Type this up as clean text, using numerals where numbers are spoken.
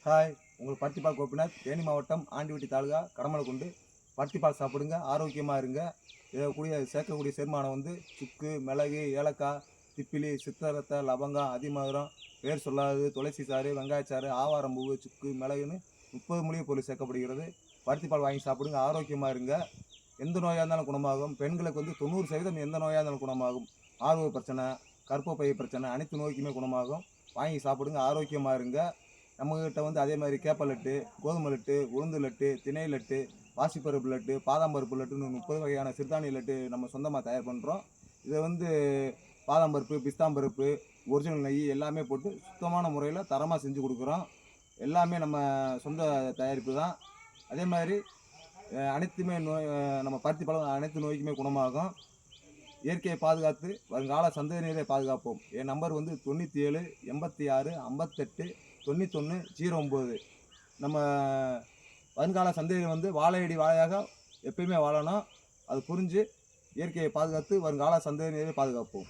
Hi, உங்கள் பருத்திப்பால் கோபிநாத், தேனி மாவட்டம் ஆண்டிவட்டி தாலுகா கடமலைக்குண்டு. பருத்திப்பால் சாப்பிடுங்க, ஆரோக்கியமாக இருங்க. இதில் சேர்க்கக்கூடிய செரிமானம் வந்து சுக்கு, மிளகு, ஏலக்காய், திப்பிலி, சித்தரத்தை, லவங்கம், அதிமதுரம், பேர் சொல்லாது, துளசி சாறு, வெங்காயச்சாறு, ஆவாரம்பூவு, சுக்கு, மிளகுன்னு 30 மூலிகை பொருள் சேர்க்கப்படுகிறது. பருத்திப்பால் வாங்கி சாப்பிடுங்க, ஆரோக்கியமாக இருங்க. எந்த நோயாக இருந்தாலும் குணமாகும். பெண்களுக்கு வந்து 90% எந்த நோயாக இருந்தாலும் குணமாகும். ஆர்வ பிரச்சனை, கர்ப்பப்பை பிரச்சனை, அனைத்து நோய்க்குமே குணமாகும். வாங்கி சாப்பிடுங்க, ஆரோக்கியமாக இருங்க. நம்மக்கிட்ட வந்து அதே மாதிரி கேப்ப லட்டு, கோதுமை லட்டு, உளுந்து லட்டு, திணை லட்டு, பாசிப்பருப்பு லட்டு, பாதாம் பருப்பு லட்டுன்னு 30 வகையான சிறுதானிய லட்டு நம்ம சொந்தமாக தயார் பண்ணுறோம். இதை வந்து பாதாம் பருப்பு, பிஸ்தாம்பருப்பு, ஒரிஜினல் நெய் எல்லாமே போட்டு சுத்தமான முறையில் தரமாக செஞ்சு கொடுக்குறோம். எல்லாமே நம்ம சொந்த தயாரிப்பு தான். அதே மாதிரி அனைத்துமே நம்ம பருத்தி பழம் அனைத்து நோய்க்குமே குணமாகும். இயற்கையை பாதுகாத்து வருங்கால சந்ததியினரை பாதுகாப்போம். என் நம்பர் வந்து 97 86 58 91 09. நம்ம வருங்கால சந்ததியினர் வந்து வாழையடி வாழையாக எப்பயுமே வாழணும். அது புரிஞ்சு இயற்கையை பாதுகாத்து வருங்கால சந்ததியினரை பாதுகாப்போம்.